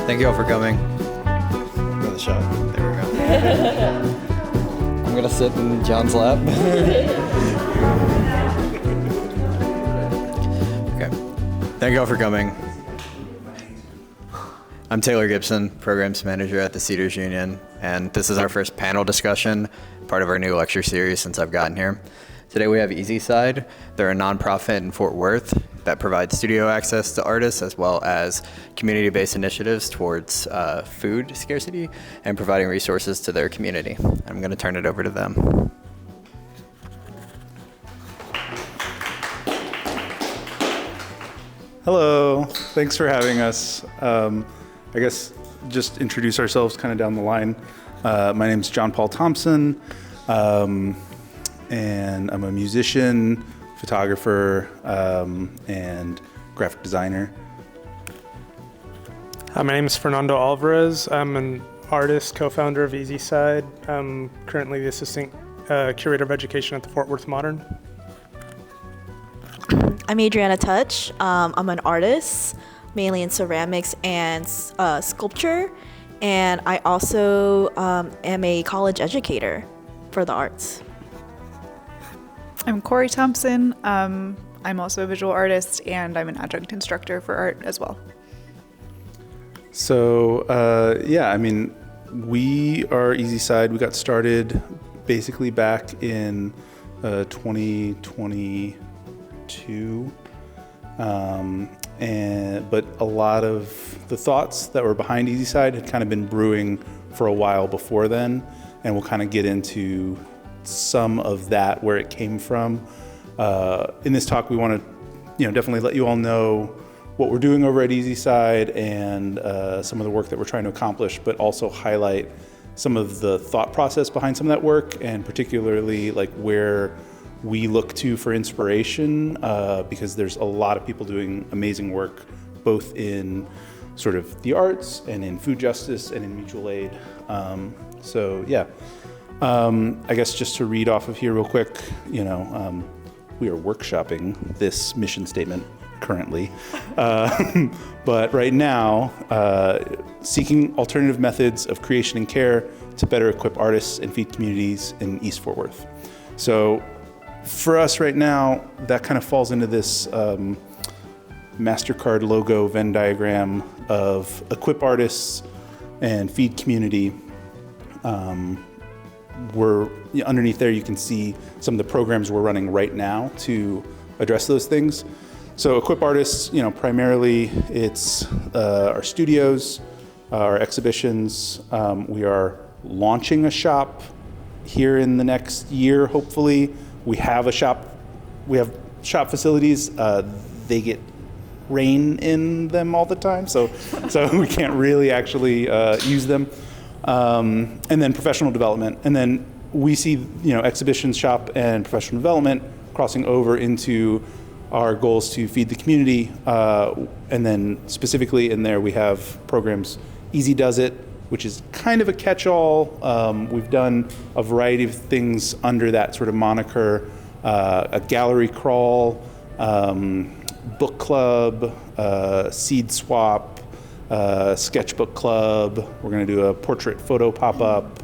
Thank you all for coming. Another shot. There we go. I'm gonna sit in John's lap. Okay. Thank you all for coming. I'm Taylor Gibson, Programs Manager at the Cedars Union, and this is our first panel discussion, part of our new lecture series since I've gotten here. Today we have Easyside. They're a nonprofit in Fort Worth that provides studio access to artists as well as community-based initiatives towards food scarcity and providing resources to their community. I'm going to turn it over to them. Hello, thanks for having us. I guess just introduce ourselves kind of down the line. My name's John Paul Thompson, and I'm a musician, photographer, and graphic designer. Hi, my name is Fernando Alvarez. I'm an artist, co-founder of Easyside. I'm currently the assistant curator of education at the Fort Worth Modern. I'm Adrianna Touch. I'm an artist, mainly in ceramics and sculpture, and I also am a college educator for the arts. I'm Corrie Thompson. I'm also a visual artist, and I'm an adjunct instructor for art as well. So, we are Easyside. We got started basically back in 2022. But a lot of the thoughts that were behind Easyside had kind of been brewing for a while before then, and we'll kind of get into some of that, where it came from. In this talk, we want to, definitely let you all know what we're doing over at Easyside and some of the work that we're trying to accomplish, but also highlight some of the thought process behind some of that work, and particularly like where we look to for inspiration, because there's a lot of people doing amazing work, both in sort of the arts and in food justice and in mutual aid. I guess just to read off of here real quick, we are workshopping this mission statement currently. But right now, seeking alternative methods of creation and care to better equip artists and feed communities in East Fort Worth. So for us right now, that kind of falls into this MasterCard logo Venn diagram of equip artists and feed community. Underneath there, you can see some of the programs we're running right now to address those things. So equip artists, primarily it's our studios, our exhibitions. We are launching a shop here in the next year, hopefully. We have shop facilities. They get rain in them all the time, so we can't really actually use them. And then professional development, and then we see exhibitions, shop, and professional development crossing over into our goals to feed the community. And then specifically in there, we have programs. Easy Does It, which is kind of a catch-all. We've done a variety of things under that sort of moniker: a gallery crawl, book club, seed swap, sketchbook club. We're going to do a portrait photo pop-up,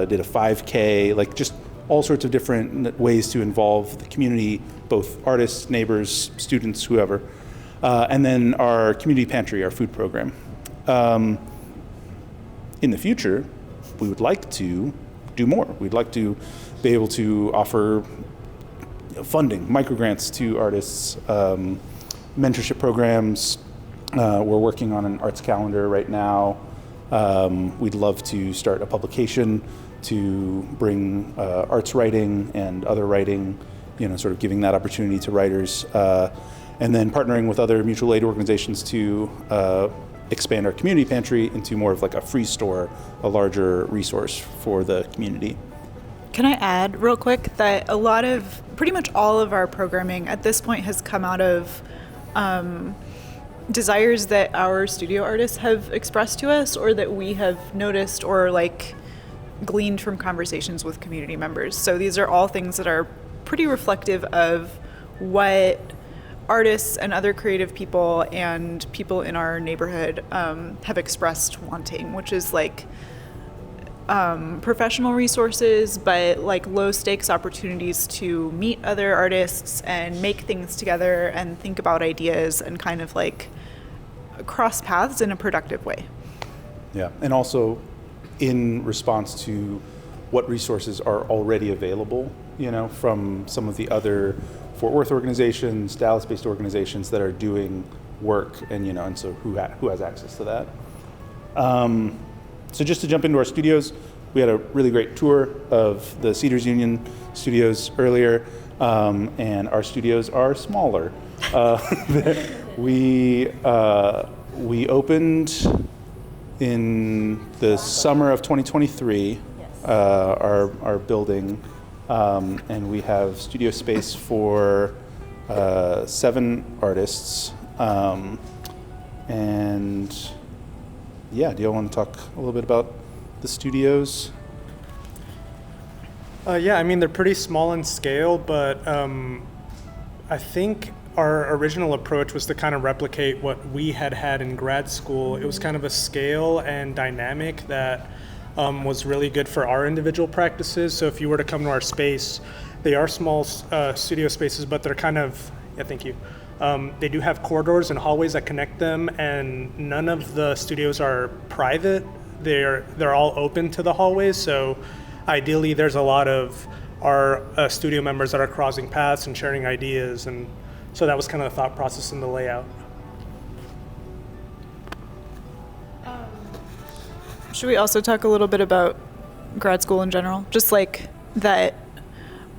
did a 5K, like just all sorts of different ways to involve the community, both artists, neighbors, students, whoever. And then our community pantry, our food program. In the future, we would like to do more. We'd like to be able to offer funding, microgrants to artists, mentorship programs. We're working on an arts calendar right now. We'd love to start a publication to bring arts writing and other writing, sort of giving that opportunity to writers, and then partnering with other mutual aid organizations to expand our community pantry into more of like a free store, a larger resource for the community. Can I add real quick that pretty much all of our programming at this point has come out of desires that our studio artists have expressed to us, or that we have noticed or gleaned from conversations with community members. So these are all things that are pretty reflective of what artists and other creative people and people in our neighborhood have expressed wanting, which is like professional resources, but like low stakes opportunities to meet other artists and make things together and think about ideas and kind of like cross paths in a productive way. Yeah, and also in response to what resources are already available, you know, from some of the other Fort Worth organizations, Dallas-based organizations that are doing work, and you know, and so who has access to that. So just to jump into our studios, we had a really great tour of the Cedars Union studios earlier, and our studios are smaller. We opened in the summer of 2023, our building, and we have studio space for 7 artists. And yeah, do y'all want to talk a little bit about the studios? Yeah, I mean, they're pretty small in scale, but I think our original approach was to kind of replicate what we had in grad school. It was kind of a scale and dynamic that was really good for our individual practices. So if you were to come to our space, they are small studio spaces, but they're kind of, yeah, thank you. They do have corridors and hallways that connect them, and none of the studios are private. They're all open to the hallways, so ideally there's a lot of our studio members that are crossing paths and sharing ideas, and so that was kind of the thought process in the layout. Should we also talk a little bit about grad school in general? Just like that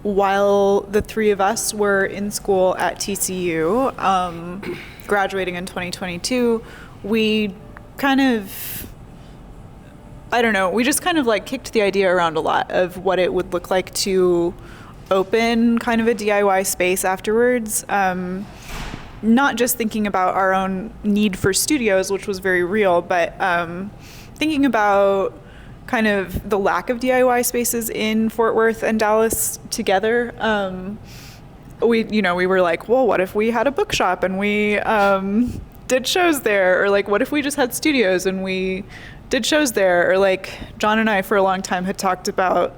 while the 3 of us were in school at TCU, graduating in 2022, we kind of, I don't know, we just kind of like kicked the idea around a lot of what it would look like to open kind of a DIY space afterwards. Not just thinking about our own need for studios, which was very real, but thinking about kind of the lack of DIY spaces in Fort Worth and Dallas together. We were like, well, what if we had a bookshop and we did shows there? Or like, what if we just had studios and we did shows there? Or like, John and I for a long time had talked about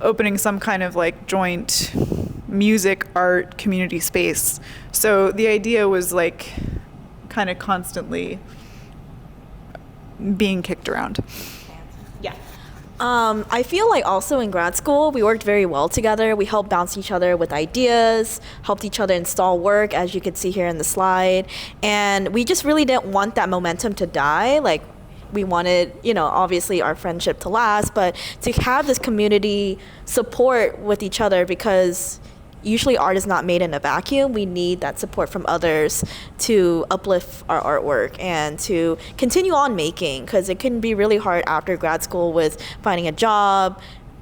opening some kind of like joint music, art, community space. So the idea was like kind of constantly being kicked around. Yeah. I feel like also in grad school, we worked very well together. We helped bounce each other with ideas, helped each other install work, as you could see here in the slide. And we just really didn't want that momentum to die. Like, we wanted, obviously our friendship to last, but to have this community support with each other, because usually art is not made in a vacuum. We need that support from others to uplift our artwork and to continue on making, because it can be really hard after grad school with finding a job,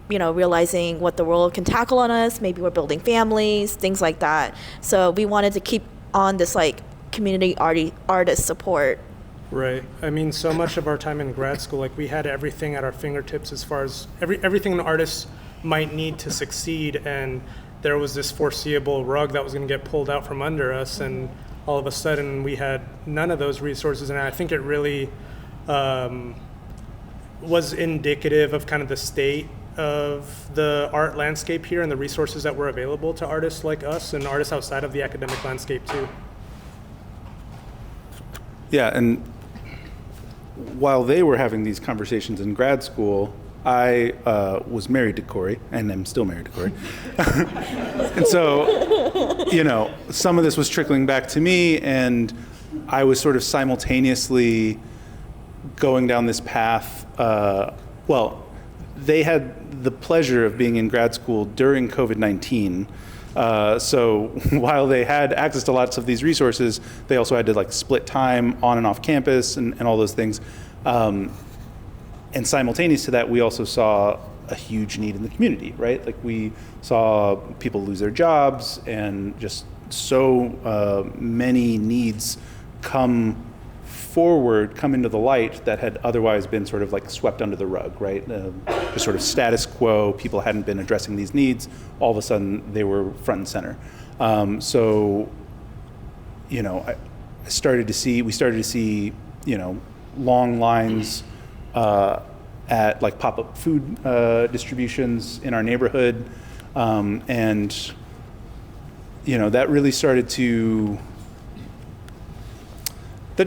realizing what the world can tackle on us. Maybe we're building families, things like that. So we wanted to keep on this like community artist support. Right. I mean, so much of our time in grad school, like we had everything at our fingertips as far as everything an artist might need to succeed, and there was this foreseeable rug that was going to get pulled out from under us, and all of a sudden we had none of those resources. And I think it really was indicative of kind of the state of the art landscape here and the resources that were available to artists like us and artists outside of the academic landscape too. Yeah, and while they were having these conversations in grad school, I was married to Corrie, and I'm still married to Corrie. And so, some of this was trickling back to me, and I was sort of simultaneously going down this path. They had the pleasure of being in grad school during COVID-19. So while they had access to lots of these resources, they also had to like split time on and off campus and all those things. And simultaneous to that, we also saw a huge need in the community, right? Like we saw people lose their jobs, and just so many needs come into the light that had otherwise been sort of like swept under the rug, right? Just sort of status quo, people hadn't been addressing these needs. All of a sudden, they were front and center. So we started to see, long lines at like pop-up food distributions in our neighborhood, and that really started to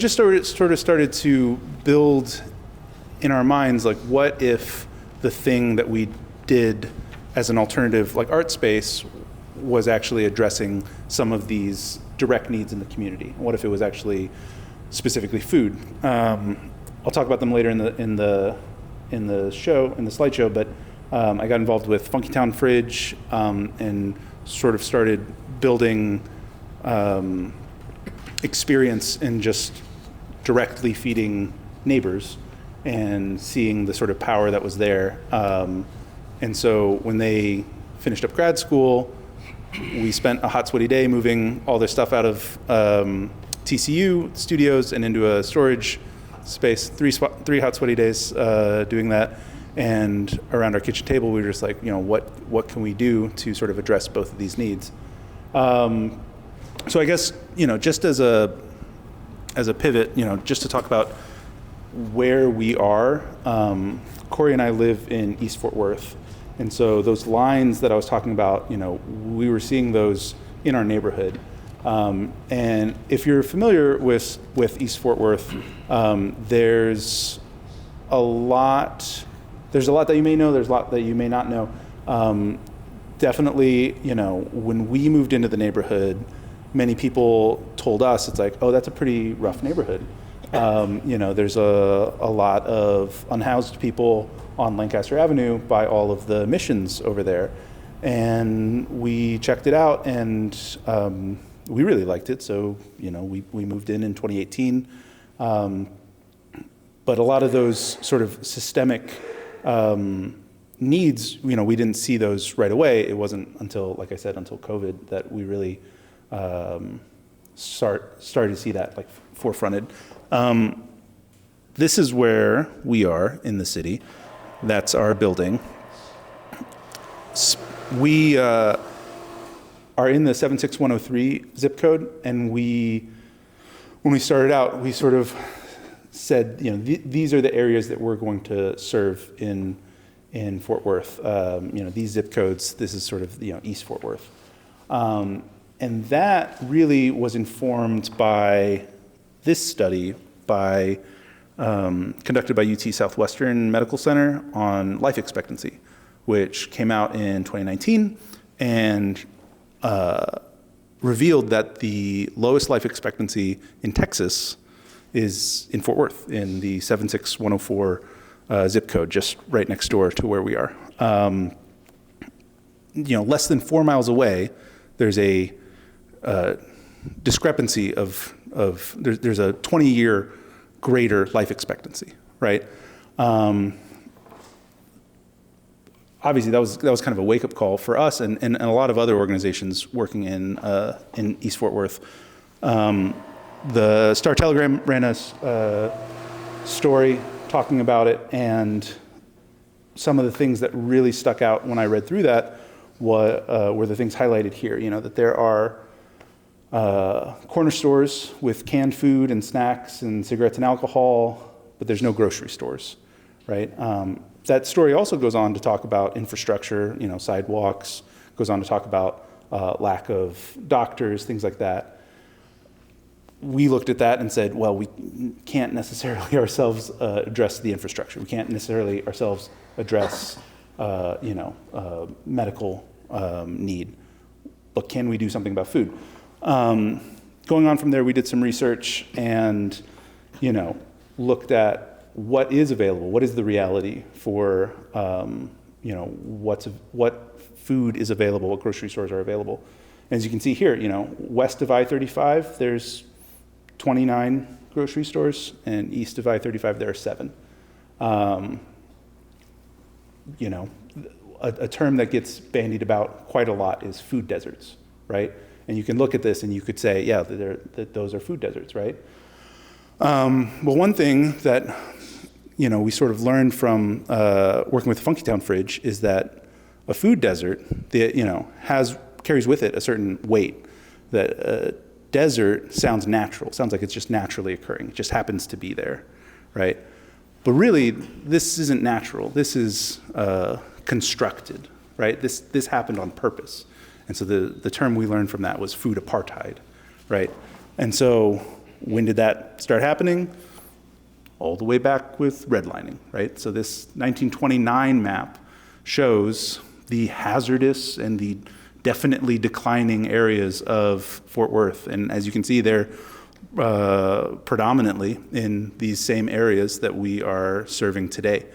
started to build in our minds, like, what if the thing that we did as an alternative, like art space, was actually addressing some of these direct needs in the community? What if it was actually specifically food? I'll talk about them later in the slideshow, but I got involved with Funky Town Fridge, and sort of started building experience in just directly feeding neighbors and seeing the sort of power that was there. And so when they finished up grad school, we spent a hot, sweaty day moving all their stuff out of TCU studios and into a storage space. Three hot, sweaty days doing that. And around our kitchen table, we were just like, what can we do to sort of address both of these needs? So I guess, just as a pivot, just to talk about where we are, Corrie and I live in East Fort Worth. And so those lines that I was talking about, we were seeing those in our neighborhood. And if you're familiar with East Fort Worth, there's a lot that you may know, there's a lot that you may not know. Definitely, when we moved into the neighborhood, many people told us, it's like, oh, that's a pretty rough neighborhood. There's a lot of unhoused people on Lancaster Avenue by all of the missions over there. And we checked it out, and we really liked it. So, we moved in 2018. But a lot of those sort of systemic needs, we didn't see those right away. It wasn't until, like I said, until COVID that we really started to see that like forefronted. This is where we are in the city. That's our building. We are in the 76103 zip code, and when we started out, we sort of said, these are the areas that we're going to serve in Fort Worth. These zip codes. This is sort of East Fort Worth, and that really was informed by this study conducted by UT Southwestern Medical Center on life expectancy, which came out in 2019 and revealed that the lowest life expectancy in Texas is in Fort Worth, in the 76104 zip code, just right next door to where we are. Less than 4 miles away, there's a discrepancy of there's a 20-year greater life expectancy, right? Obviously, that was kind of a wake-up call for us and a lot of other organizations working in East Fort Worth. The Star Telegram ran a story talking about it, and some of the things that really stuck out when I read through that were the things highlighted here. That there are corner stores with canned food and snacks and cigarettes and alcohol, but there's no grocery stores, right? That story also goes on to talk about infrastructure, sidewalks, goes on to talk about lack of doctors, things like that. We looked at that and said, well, we can't necessarily ourselves address the infrastructure. We can't necessarily ourselves address, medical need, but can we do something about food? Going on from there, we did some research and, looked at what is available, what is the reality for, what food is available, what grocery stores are available. As you can see here, west of I-35, there's 29 grocery stores, and east of I-35, there are 7. A term that gets bandied about quite a lot is food deserts, right? And you can look at this and you could say, yeah, those are food deserts, right? Well, one thing that we sort of learned from working with the Funky Town Fridge is that a food desert, carries with it a certain weight that desert sounds natural. It sounds like it's just naturally occurring. It just happens to be there, right? But really, this isn't natural. This is constructed, right? This happened on purpose. And so the term we learned from that was food apartheid, right? And so when did that start happening? All the way back with redlining, right? So this 1929 map shows the hazardous and the definitely declining areas of Fort Worth. And as you can see, they're predominantly in these same areas that we are serving today.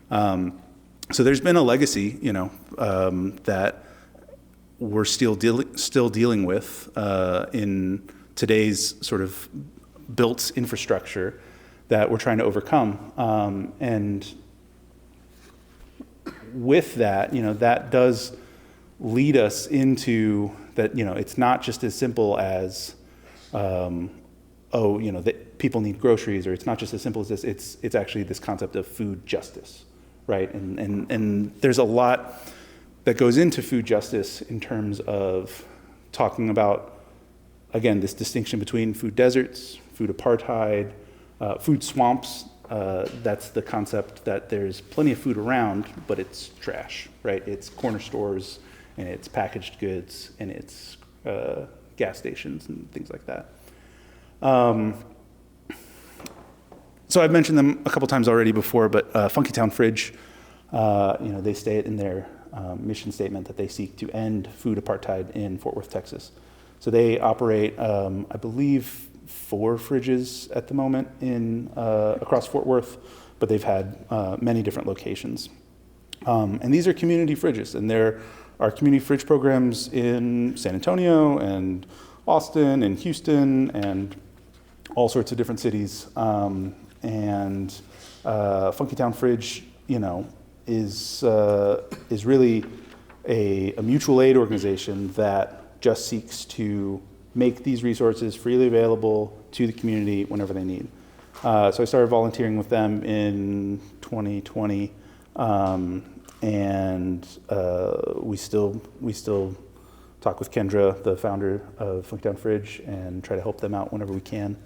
So there's been a legacy, that we're still dealing with in today's sort of built infrastructure that we're trying to overcome. And with that, that does lead us into that, it's not just as simple as, that people need groceries, or it's not just as simple as this, it's actually this concept of food justice, right? And there's a lot that goes into food justice in terms of talking about, again, this distinction between food deserts, food apartheid, food swamps. That's the concept that there's plenty of food around, but it's trash, right? It's corner stores, and it's packaged goods, and it's gas stations and things like that. So I've mentioned them a couple times already before, but Funky Town Fridge, they state in their mission statement that they seek to end food apartheid in Fort Worth, Texas. So they operate, I believe, 4 fridges at the moment across Fort Worth, but they've had many different locations. And these are community fridges, and there are community fridge programs in San Antonio and Austin and Houston and all sorts of different cities. And Funky Town Fridge, is really a mutual aid organization that just seeks to make these resources freely available to the community whenever they need. So I started volunteering with them in 2020, and we still talk with Kendra, the founder of Funky Town Fridge, and try to help them out whenever we can.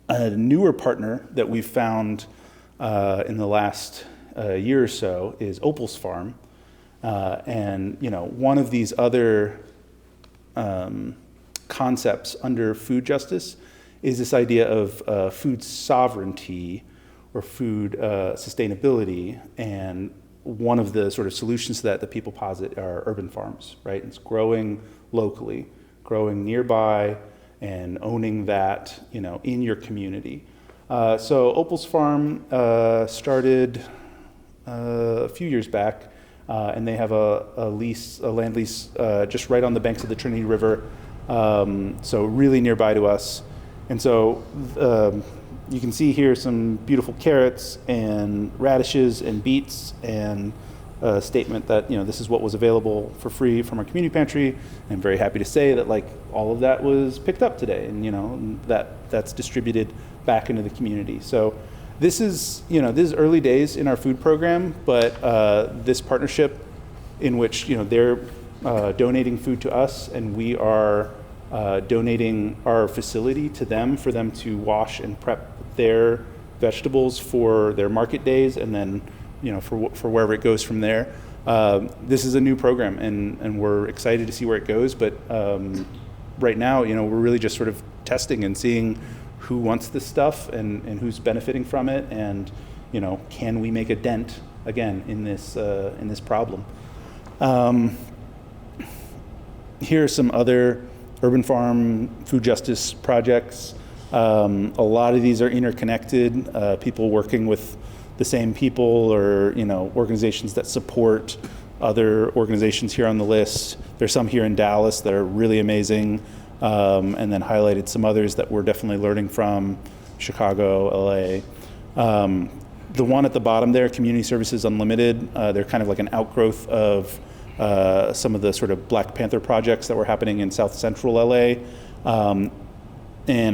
A newer partner that we've found in the last year or so is Opal's Farm. And one of these other concepts under food justice is this idea of food sovereignty or food sustainability. And one of the sort of solutions to that people posit are urban farms, right? It's growing locally, growing nearby, and owning that, in your community. So Opal's Farm started a few years back, and they have a land lease just right on the banks of the Trinity River, so really nearby to us. And so you can see here some beautiful carrots and radishes and beets, and a statement that this is what was available for free from our community pantry. I'm very happy to say that all of that was picked up today, and that's distributed back into the community. So this is early days in our food program, but this partnership in which they're donating food to us, and we are donating our facility to them for them to wash and prep their vegetables for their market days, and then for wherever it goes from there. This is a new program, and we're excited to see where it goes. But right now, we're really just sort of testing and seeing who wants this stuff and who's benefiting from it, and can we make a dent again in this problem. Here are some other urban farm food justice projects. A lot of these are interconnected, people working with the same people, or organizations that support other organizations here on the list. There's some here in Dallas that are really amazing, and then highlighted some others that we're definitely learning from: Chicago, LA. The one at the bottom there, Community Services Unlimited, they're kind of like an outgrowth of some of the sort of Black Panther projects that were happening in South Central LA. And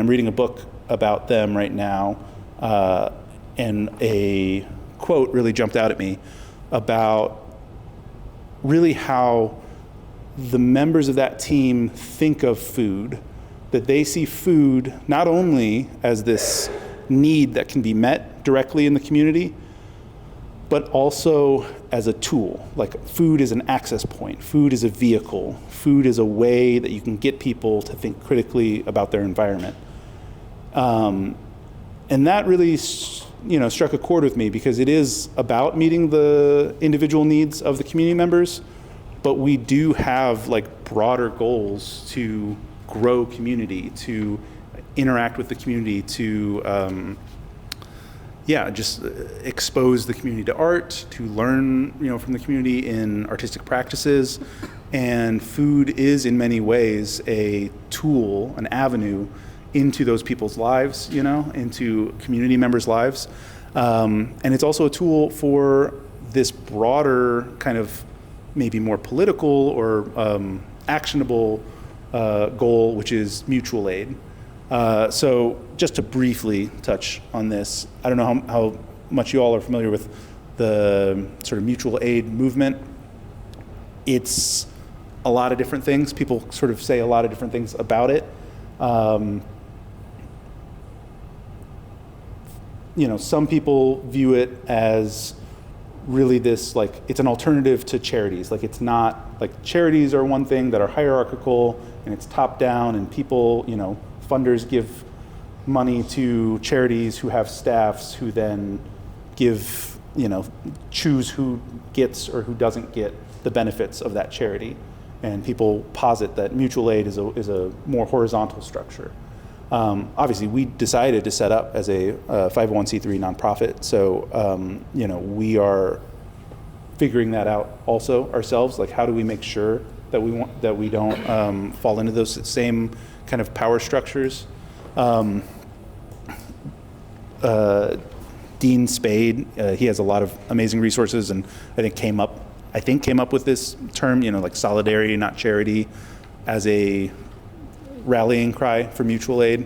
I'm reading a book about them right now, and a quote really jumped out at me about really how the members of that team think of food, that they see food not only as this need that can be met directly in the community, but also as a tool. Like, food is an access point, food is a vehicle, food is a way that you can get people to think critically about their environment. And that really, struck a chord with me, because it is about meeting the individual needs of the community members, but we do have like broader goals to grow community, to interact with the community, to just expose the community to art, to learn from the community in artistic practices. And food is in many ways a tool, an avenue into those people's lives, into community members' lives. And it's also a tool for this broader kind of maybe more political or actionable goal, which is mutual aid. So just to briefly touch on this, I don't know how much you all are familiar with the sort of mutual aid movement. It's a lot of different things. People sort of say a lot of different things about it. Some people view it as really this, like, it's an alternative to charities. Like, it's not, like, charities are one thing that are hierarchical and it's top down, and people, funders give money to charities who have staffs who then give, choose who gets or who doesn't get the benefits of that charity. And people posit that mutual aid is a more horizontal structure. Obviously, we decided to set up as a 501c3 nonprofit, so we are figuring that out also ourselves. Like, how do we make sure that we don't fall into those same kind of power structures? Dean Spade, he has a lot of amazing resources, and I think came up with this term, like solidarity, not charity, as a rallying cry for mutual aid.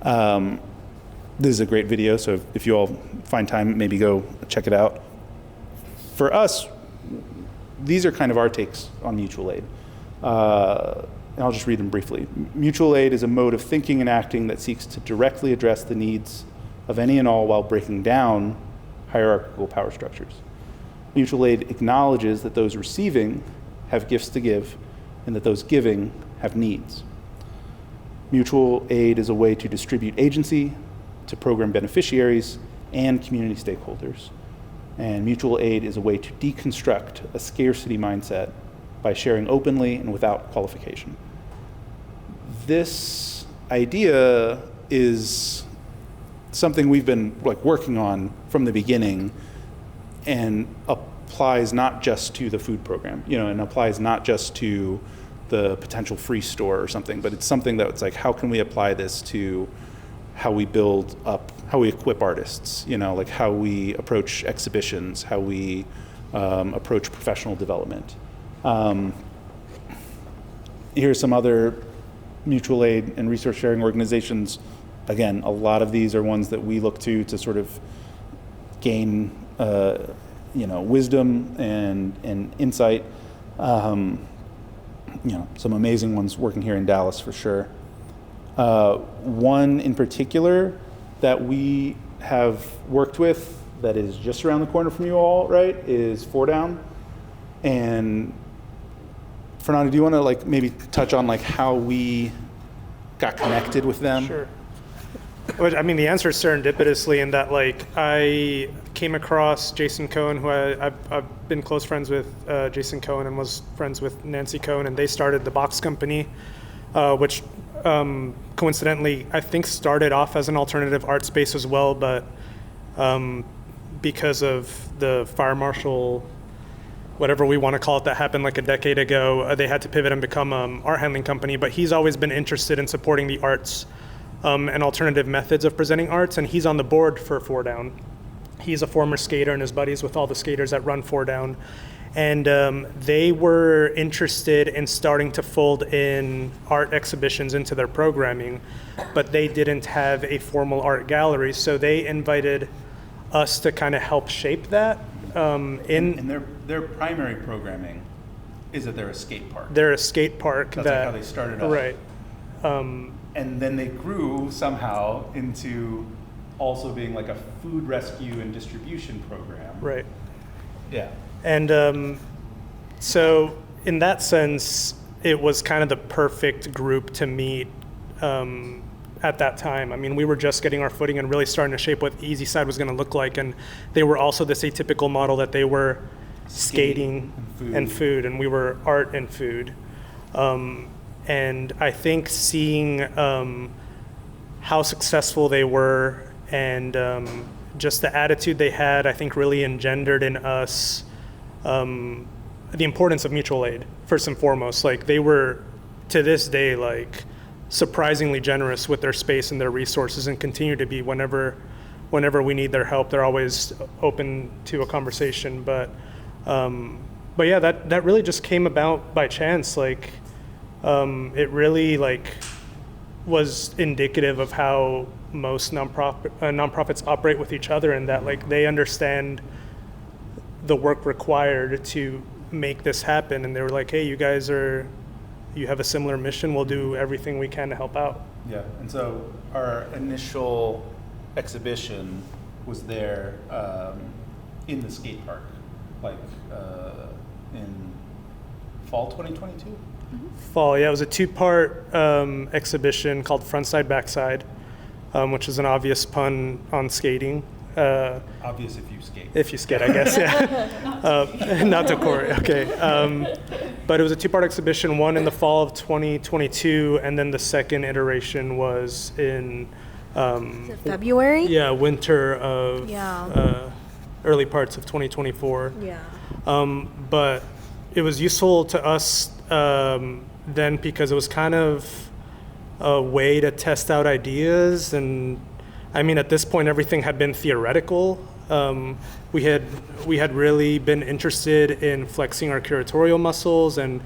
This is a great video, so if you all find time, maybe go check it out. For us, these are kind of our takes on mutual aid. And I'll just read them briefly. Mutual aid is a mode of thinking and acting that seeks to directly address the needs of any and all while breaking down hierarchical power structures. Mutual aid acknowledges that those receiving have gifts to give and that those giving have needs. Mutual aid is a way to distribute agency to program beneficiaries and community stakeholders. And mutual aid is a way to deconstruct a scarcity mindset by sharing openly and without qualification. This idea is something we've been working on from the beginning, and applies not just to the food program, and applies not just to the potential free store or something, but it's something that's like, how can we apply this to how we build up, how we equip artists, how we approach exhibitions, how we approach professional development. Here's some other mutual aid and resource sharing organizations. Again, a lot of these are ones that we look to sort of gain, wisdom and insight. Some amazing ones working here in Dallas for sure. One in particular that we have worked with that is just around the corner from you all, right, is Four Down. And Fernando, do you want to maybe touch on how we got connected with them? Sure. Well, I mean, the answer is serendipitously in that I came across Jason Cohen, who I've been close friends with Jason Cohen and was friends with Nancy Cohen, and they started the Box Company, which coincidentally I think started off as an alternative art space as well, but because of the fire marshal, whatever we want to call it, that happened a decade ago, they had to pivot and become an art handling company. But he's always been interested in supporting the arts and alternative methods of presenting arts, and he's on the board for Four Down. He's a former skater and is buddies with all the skaters that run Four Down. And they were interested in starting to fold in art exhibitions into their programming, but they didn't have a formal art gallery, so they invited us to kind of help shape that. And their primary programming is that they're a skate park. They're a skate park. That's like how they started out. Right. And then they grew somehow into also being like a food rescue and distribution program. Right. Yeah. And so in that sense, it was kind of the perfect group to meet at that time. I mean, we were just getting our footing and really starting to shape what Easyside was going to look like. And they were also this atypical model that they were skating and food, and we were art and food. And I think seeing how successful they were and just the attitude they had, I think really engendered in us the importance of mutual aid, first and foremost. Like, they were, to this day, like, surprisingly generous with their space and their resources, and continue to be whenever we need their help. They're always open to a conversation. But yeah, that really just came about by chance. Like, it really like was indicative of how most nonprofits operate with each other, and that like they understand the work required to make this happen. And they were like, hey, you have a similar mission. We'll do everything we can to help out. Yeah, and so our initial exhibition was there in the skate park, like in fall 2022? Fall, yeah. It was a two-part exhibition called Frontside Backside, which is an obvious pun on skating. Obvious if you skate. If you skate, I guess, yeah. Not to Corrie, okay. But it was a two-part exhibition, one in the fall of 2022, and then the second iteration was in Is it February? Yeah, winter of early parts of 2024. Yeah. But it was useful to us then because it was kind of a way to test out ideas. And I mean, at this point, everything had been theoretical. We had really been interested in flexing our curatorial muscles and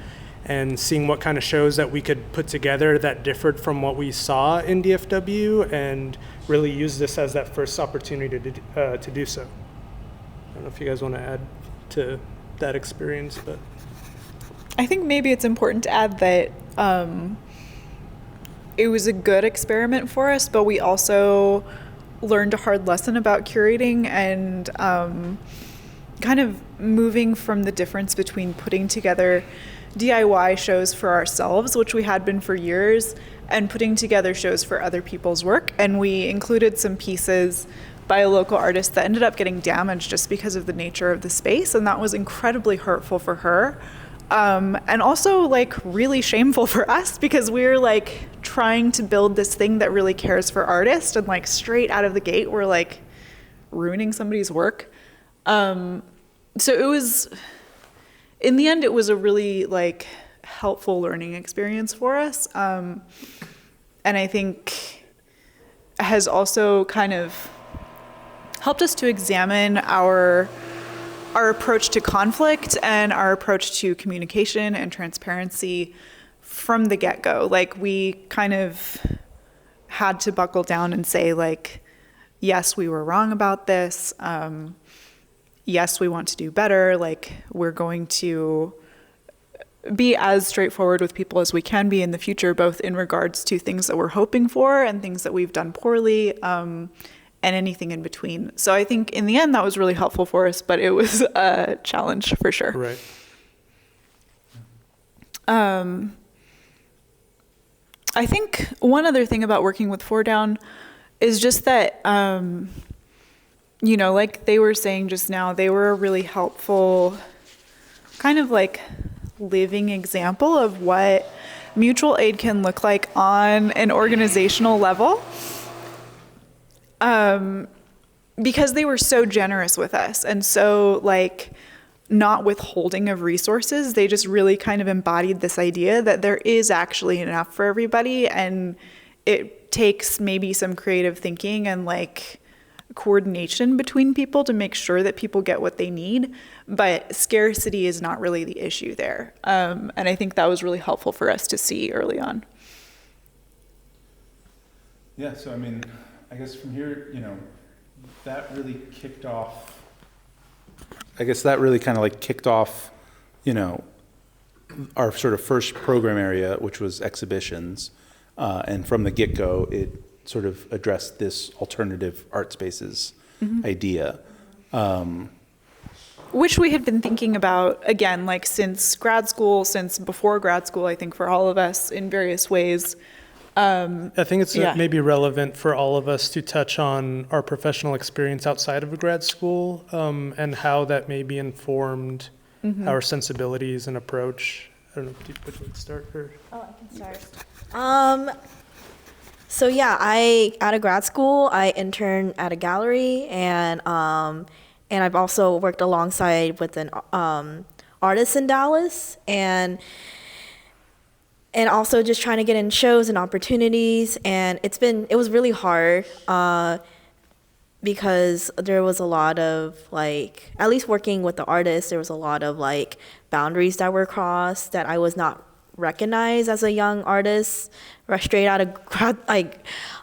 seeing what kind of shows that we could put together that differed from what we saw in DFW, and really use this as that first opportunity to do so. I don't know if you guys want to add to that experience, but I think maybe it's important to add that it was a good experiment for us, but we also learned a hard lesson about curating and kind of moving from the difference between putting together DIY shows for ourselves, which we had been for years, and putting together shows for other people's work. And we included some pieces by a local artist that ended up getting damaged just because of the nature of the space, and that was incredibly hurtful for her. And also like really shameful for us, because we're like trying to build this thing that really cares for artists, and like straight out of the gate we're like ruining somebody's work. So it was, in the end, it was a really like helpful learning experience for us. And I think has also kind of helped us to examine our approach to conflict and our approach to communication and transparency from the get-go. Like, we kind of had to buckle down and say, like, yes, we were wrong about this. Yes, we want to do better. Like, we're going to be as straightforward with people as we can be in the future, both in regards to things that we're hoping for and things that we've done poorly, and anything in between. So I think in the end that was really helpful for us, but it was a challenge for sure. right. I think one other thing about working with Four Down is just that, you know, like they were saying just now, they were a really helpful kind of like living example of what mutual aid can look like on an organizational level. Because they were so generous with us and so like not withholding of resources, they just really kind of embodied this idea that there is actually enough for everybody, and it takes maybe some creative thinking and like coordination between people to make sure that people get what they need, but scarcity is not really the issue there. And I think that was really helpful for us to see early on. Yeah, so I mean, I guess from here, you know, that really kicked off, I guess that really kind of like kicked off, you know, our sort of first program area, which was exhibitions, and from the get-go, it sort of addressed this alternative art spaces idea. Which we had been thinking about, again, like since grad school, since before grad school, I think for all of us in various ways. I think it's Yeah. maybe relevant for all of us to touch on our professional experience outside of a grad school, and how that maybe informed our sensibilities and approach. I don't know which way to start. Or... Oh, I can start. So yeah, out of grad school, I interned at a gallery, and I've also worked alongside with an artist in Dallas, and also just trying to get in shows and opportunities. And it was really hard because there was a lot of like, at least working with the artists, there was a lot of like boundaries that were crossed that I was not recognized as a young artist, straight out of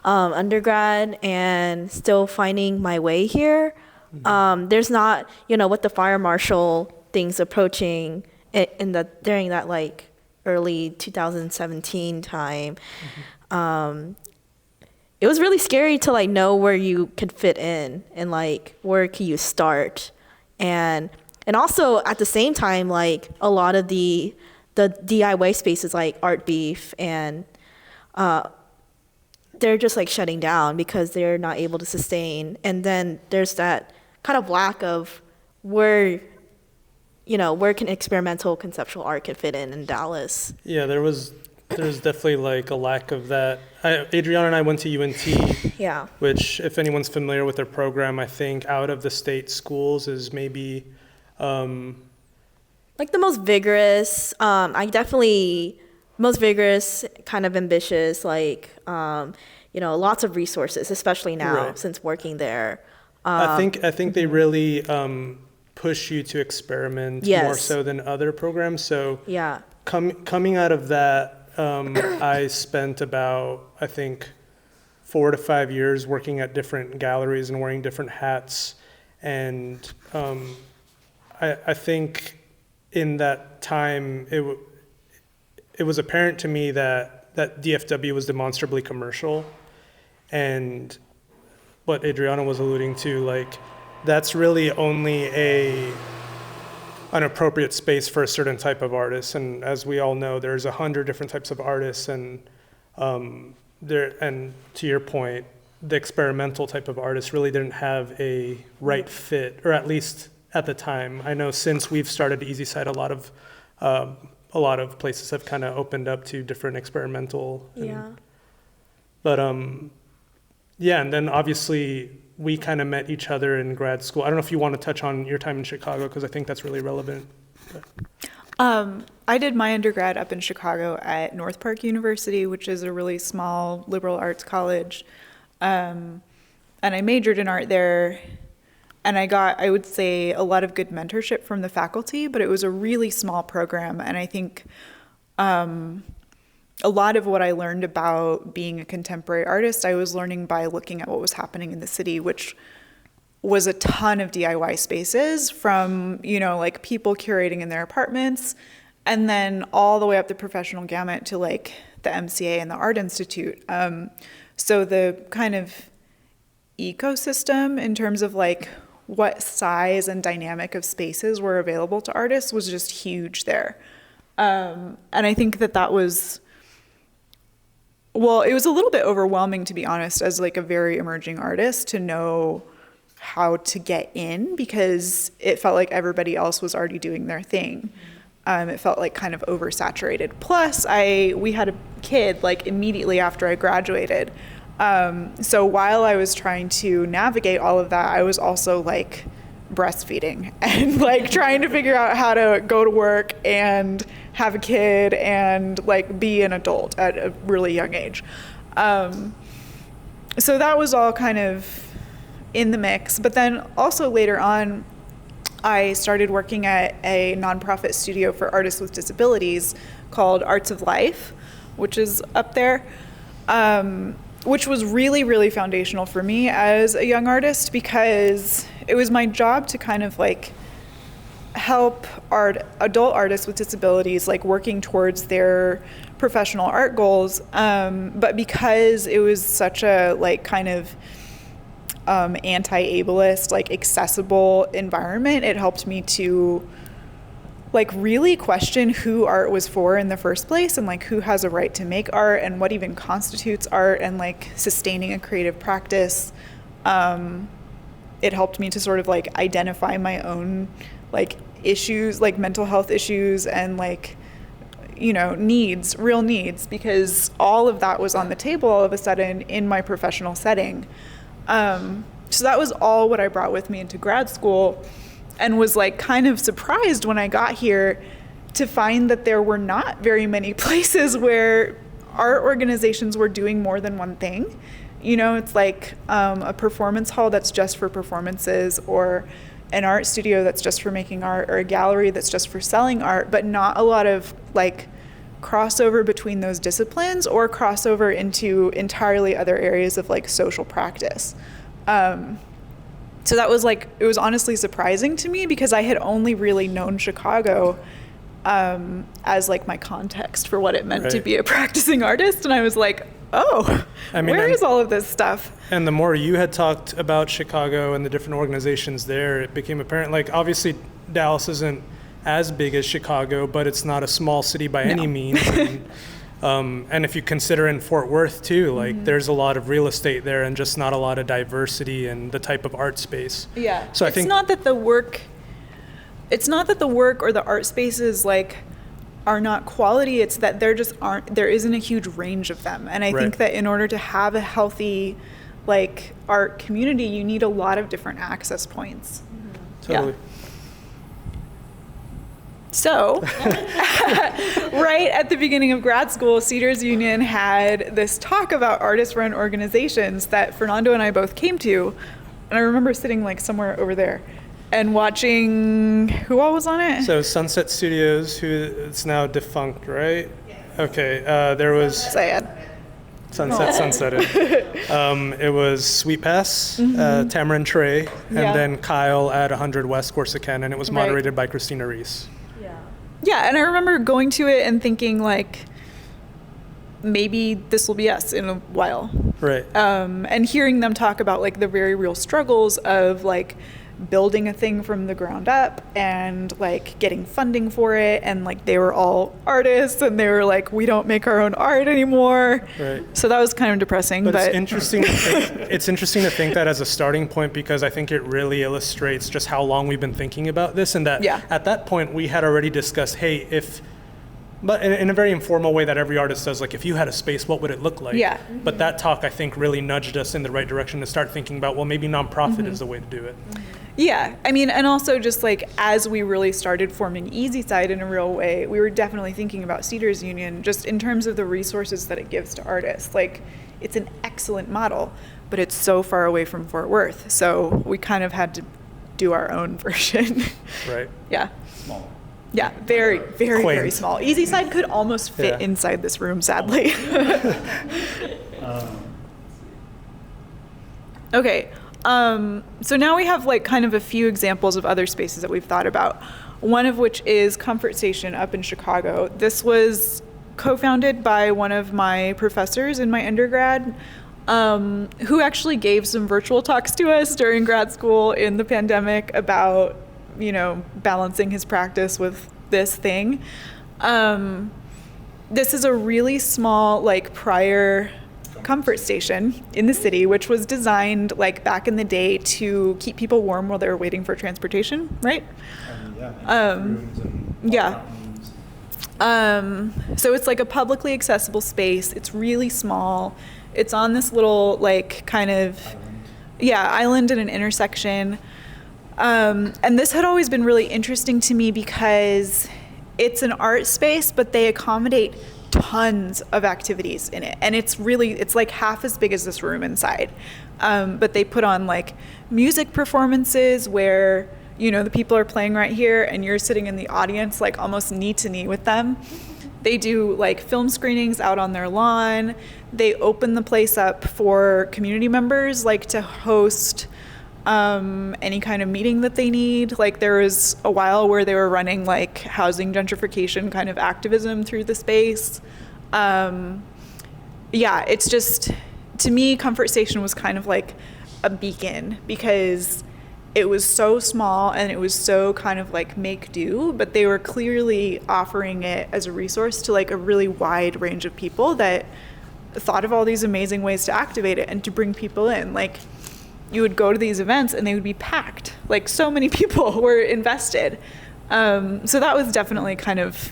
undergrad, and still finding my way here. There's not, with the fire marshal things approaching during that like early 2017 time, it was really scary to like know where you could fit in and like where can you start, and also at the same time, like a lot of the DIY spaces like Art Beef and they're just like shutting down because they're not able to sustain. And then there's that kind of lack of where can experimental conceptual art can fit in Dallas. Yeah, there's definitely like a lack of that. Adrianna and I went to UNT, Yeah. which if anyone's familiar with their program, I think out of the state schools is maybe Like the most vigorous, most vigorous, kind of ambitious, like, lots of resources, especially now Right. since working there. I think they really push you to experiment Yes. more so than other programs. So Yeah. coming out of that, I spent about, I think, 4 to 5 years working at different galleries and wearing different hats. And I think in that time, it was apparent to me that DFW was demonstrably commercial. And what Adrianna was alluding to, like, that's really only an appropriate space for a certain type of artist. And as we all know, there's 100 different types of artists, and and to your point, the experimental type of artist really didn't have a right fit, or at least at the time. I know since we've started Easyside, a lot of places have kind of opened up to different experimental. But yeah, and then obviously we kind of met each other in grad school. I don't know if you want to touch on your time in Chicago, because I think that's really relevant. I did my undergrad up in Chicago at North Park University, which is a really small liberal arts college. And I majored in art there. And I got, I would say, a lot of good mentorship from the faculty, but it was a really small program. And I think a lot of what I learned about being a contemporary artist, I was learning by looking at what was happening in the city, which was a ton of DIY spaces from, like people curating in their apartments, and then all the way up the professional gamut to like the MCA and the Art Institute. So the kind of ecosystem in terms of like what size and dynamic of spaces were available to artists was just huge there. And I think that was, well, it was a little bit overwhelming, to be honest, as like a very emerging artist, to know how to get in, because it felt like everybody else was already doing their thing. It felt like kind of oversaturated. Plus, we had a kid like immediately after I graduated. So while I was trying to navigate all of that, I was also like breastfeeding and like trying to figure out how to go to work and have a kid and like be an adult at a really young age. So that was all kind of in the mix. But then also later on, I started working at a nonprofit studio for artists with disabilities called Arts of Life, which is up there, which was really, really foundational for me as a young artist, because it was my job to kind of like help adult artists with disabilities like working towards their professional art goals. But because it was such a like kind of anti-ableist, like accessible environment, it helped me to like really question who art was for in the first place, and like who has a right to make art and what even constitutes art, and like sustaining a creative practice. It helped me to sort of like identify my own like issues, like mental health issues, and like, you know, needs, real needs, because all of that was on the table all of a sudden in my professional setting. So that was all what I brought with me into grad school, and was like kind of surprised when I got here to find that there were not very many places where art organizations were doing more than one thing. You know, it's like a performance hall that's just for performances, or an art studio that's just for making art, or a gallery that's just for selling art, but not a lot of like crossover between those disciplines, or crossover into entirely other areas of like social practice. So that was like, it was honestly surprising to me, because I had only really known Chicago as like my context for what it meant to be a practicing artist. And I was like, oh, where is all of this stuff? And the more you had talked about Chicago and the different organizations there, it became apparent, like obviously Dallas isn't as big as Chicago, but it's not a small city by any means. And if you consider in Fort Worth too, like there's a lot of real estate there and just not a lot of diversity in the type of art space. Yeah. So I think it's not that the work or the art spaces like are not quality, it's that there isn't a huge range of them. And I think that in order to have a healthy like art community, you need a lot of different access points. Totally. Yeah. So, right at the beginning of grad school, Cedars Union had this talk about artist-run organizations that Fernando and I both came to. And I remember sitting like somewhere over there and watching, who all was on it? So Sunset Studios, who it's now defunct, right? Okay, there was... Sad. Sunsetted. It was Sweet Pass, Tamarin Trey, and then Kyle at 100 West Corsicana, and it was moderated by Christina Reese. Yeah, and I remember going to it and thinking like, maybe this will be us in a while. Right. And hearing them talk about like the very real struggles of like building a thing from the ground up and like getting funding for it, and like they were all artists and they were like, we don't make our own art anymore. Right. So that was kind of depressing. But it's interesting. It's interesting to think that as a starting point, because I think it really illustrates just how long we've been thinking about this, and that at that point we had already discussed, hey, but in a very informal way that every artist does, like if you had a space, what would it look like? Yeah. But that talk, I think, really nudged us in the right direction to start thinking about, well, maybe nonprofit is the way to do it. Yeah, I mean, and also just like as we really started forming Easyside in a real way, we were definitely thinking about Cedars Union just in terms of the resources that it gives to artists. Like, it's an excellent model, but it's so far away from Fort Worth. So we kind of had to do our own version. Right. Yeah. Small. Yeah, very, very, quaint. Very small. Easyside could almost fit inside this room, sadly. Okay. So now we have like kind of a few examples of other spaces that we've thought about. One of which is Comfort Station up in Chicago. This was co-founded by one of my professors in my undergrad, who actually gave some virtual talks to us during grad school in the pandemic about, you know, balancing his practice with this thing. This is a really small, like prior comfort station in the city, which was designed like back in the day to keep people warm while they were waiting for transportation, right? So it's like a publicly accessible space. It's really small. It's on this little like kind of island in an intersection. And this had always been really interesting to me because it's an art space, but they accommodate tons of activities in it, and it's like half as big as this room inside, but they put on like music performances where, you know, the people are playing right here and you're sitting in the audience like almost knee to knee with them. They do like film screenings out on their lawn. They open the place up for community members, like to host any kind of meeting that they need. Like there was a while where they were running like housing gentrification kind of activism through the space. Yeah, it's just, to me, Comfort Station was kind of like a beacon because it was so small and it was so kind of like make do, but they were clearly offering it as a resource to like a really wide range of people that thought of all these amazing ways to activate it and to bring people in. Like you would go to these events and they would be packed. Like so many people were invested. So that was definitely kind of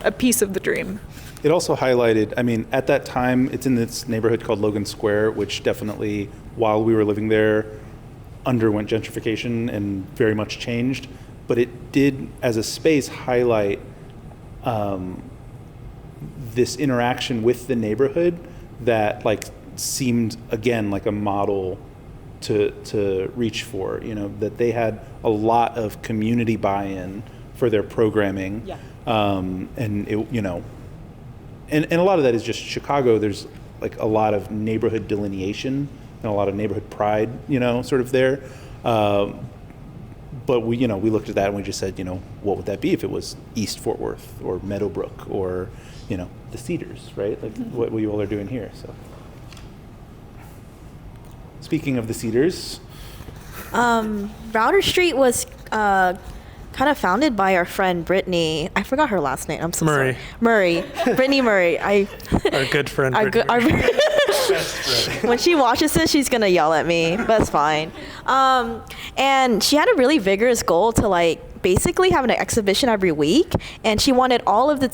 a piece of the dream. It also highlighted, I mean, at that time, it's in this neighborhood called Logan Square, which definitely, while we were living there, underwent gentrification and very much changed. But it did, as a space, highlight this interaction with the neighborhood that like seemed, again, like a model to reach for, you know, that they had a lot of community buy-in for their programming. Yeah. And it, you know, and a lot of that is just Chicago. There's like a lot of neighborhood delineation and a lot of neighborhood pride, you know, sort of there. But we, you know, we looked at that and we just said, you know, what would that be if it was East Fort Worth or Meadowbrook or, you know, the Cedars, right? Like what we all are doing here. So, speaking of the Cedars, Browder Street was kind of founded by our friend Brittany. I forgot her last name. I'm so Murray. sorry. Murray. Brittany Murray. Our good friend. Our Brittany Murray. when she watches this, she's gonna yell at me. But it's fine. And she had a really vigorous goal to like basically have an exhibition every week, and she wanted all of the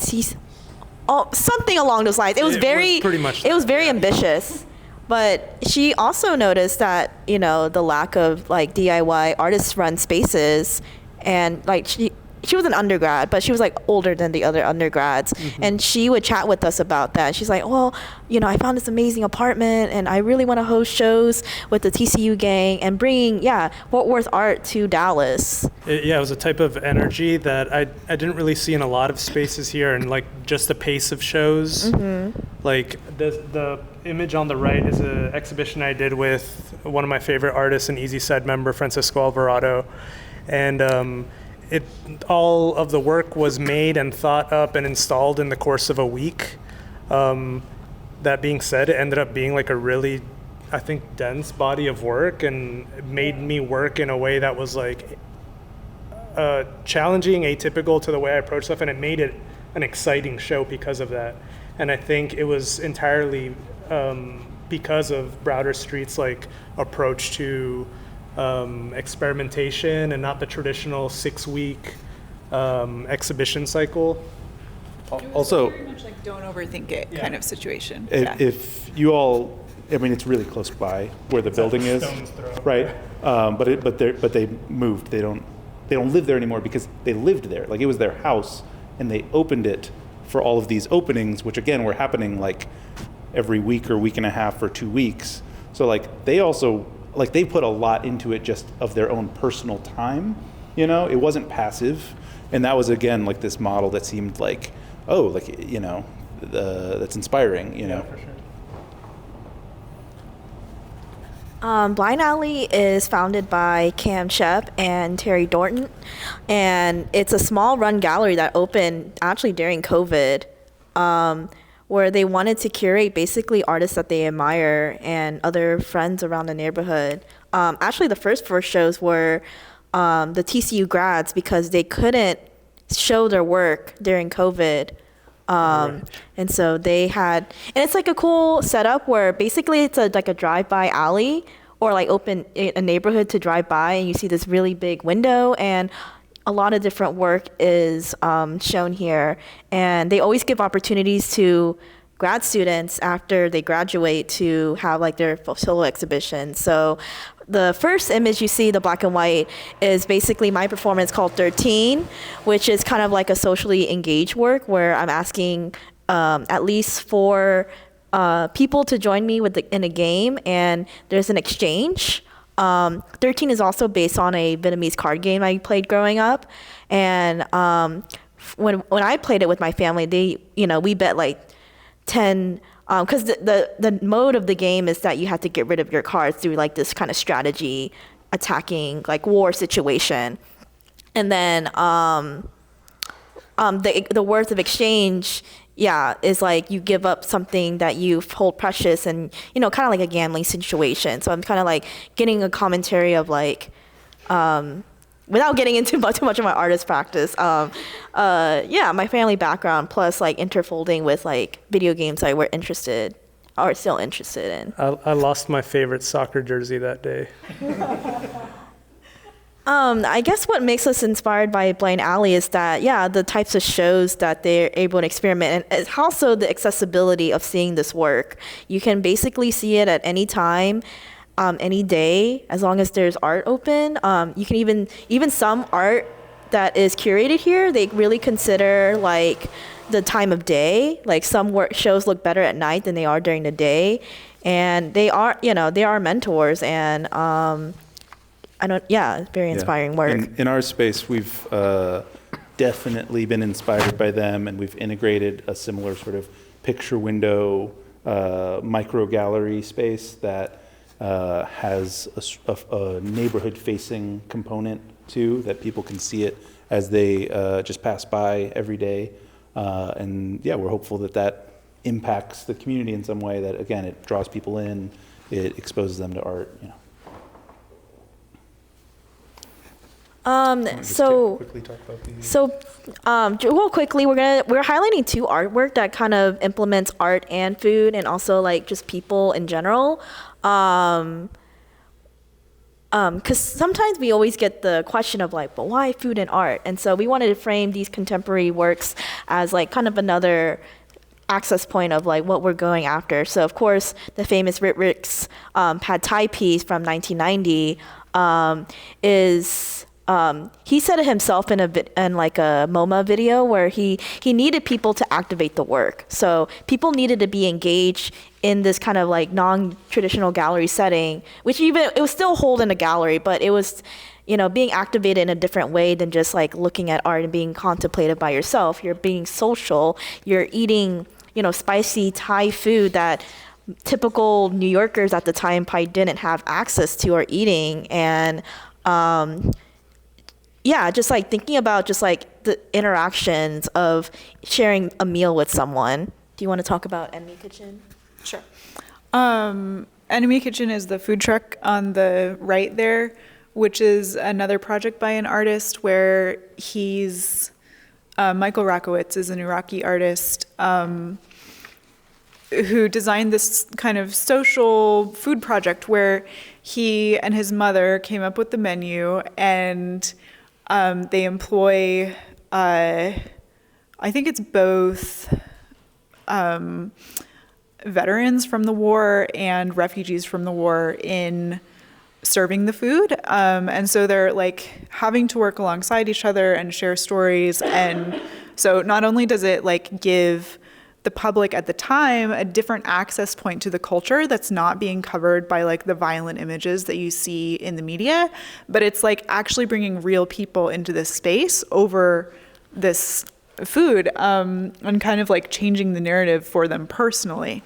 something along those lines. It was pretty much It was that, very yeah. ambitious. But she also noticed that, you know, the lack of like DIY artist-run spaces, and like she was an undergrad, but she was like older than the other undergrads, and she would chat with us about that. She's like, well, you know, I found this amazing apartment and I really want to host shows with the TCU gang and bring Fort Worth art to Dallas. It was a type of energy that I didn't really see in a lot of spaces here, and like just the pace of shows. Like the image on the right is an exhibition I did with one of my favorite artists, an Easyside member, Francisco Alvarado, and all of the work was made and thought up and installed in the course of a week. That being said, it ended up being like a really, I think, dense body of work, and it made me work in a way that was like challenging, atypical to the way I approach stuff, and it made it an exciting show because of that. And I think it was entirely because of Browder Street's like approach to experimentation and not the traditional 6-week exhibition cycle. also, Very much like don't overthink it kind of situation. if you all, I mean, it's really close by where the building is, stone's throw. right? But they moved. They don't live there anymore because they lived there. Like it was their house, and they opened it for all of these openings, which again were happening like every week or week and a half or 2 weeks. So like they also, like they put a lot into it just of their own personal time, you know. It wasn't passive, and that was again like this model that seemed like, oh, like, you know, that's inspiring, you know. For sure. Blind Alley is founded by Cam Shep and Terry Dorton, and it's a small run gallery that opened actually during COVID, where they wanted to curate basically artists that they admire and other friends around the neighborhood. Actually, the first 4 shows were the TCU grads because they couldn't show their work during COVID. And so they had, and it's like a cool setup where basically it's like a drive-by alley or like open a neighborhood to drive by, and you see this really big window, and a lot of different work is shown here. And they always give opportunities to grad students after they graduate to have like their solo exhibition. So the first image you see, the black and white, is basically my performance called 13, which is kind of like a socially engaged work where I'm asking at least 4 people to join me in a game, and there's an exchange. 13 is also based on a Vietnamese card game I played growing up. And when I played it with my family, we bet like 10, because the mode of the game is that you have to get rid of your cards through like this kind of strategy attacking like war situation. And then the worth of exchange, is like you give up something that you hold precious, and kind of like a gambling situation. So I'm kind of like getting a commentary of like, without getting into too much of my artist practice, my family background plus like interfolding with like video games I were interested or still interested in. I lost my favorite soccer jersey that day. I guess what makes us inspired by Blind Alley is that, the types of shows that they're able to experiment, and it's also the accessibility of seeing this work. You can basically see it at any time, any day, as long as there's art open. You can even some art that is curated here, they really consider like the time of day. Like some shows look better at night than they are during the day. And they are mentors, and very inspiring work. In our space, we've definitely been inspired by them, and we've integrated a similar sort of picture window micro gallery space that has a neighborhood-facing component too, that people can see it as they just pass by every day. We're hopeful that impacts the community in some way. That again, it draws people in, it exposes them to art. Quickly talk about these. Real quickly, we're highlighting two artwork that kind of implements art and food, and also like just people in general. Because sometimes we always get the question of like, but why food and art? And so we wanted to frame these contemporary works as like kind of another access point of like what we're going after. So of course, the famous Rick's Pad Thai piece from 1990 is. He said it himself in like a MoMA video where he needed people to activate the work. So people needed to be engaged in this kind of like non-traditional gallery setting, which it was still hold in a gallery, but it was, being activated in a different way than just like looking at art and being contemplated by yourself. You're being social. You're eating, spicy Thai food that typical New Yorkers at the time probably didn't have access to or eating. And just like thinking about just like the interactions of sharing a meal with someone. Do you want to talk about Enemy Kitchen? Sure. Enemy Kitchen is the food truck on the right there, which is another project by an artist where he's, Michael Rakowitz is an Iraqi artist who designed this kind of social food project where he and his mother came up with the menu, and they employ, I think it's both veterans from the war and refugees from the war in serving the food. And so they're like having to work alongside each other and share stories. And so not only does it like give the public at the time a different access point to the culture that's not being covered by like the violent images that you see in the media, but it's like actually bringing real people into this space over this food, and kind of like changing the narrative for them personally.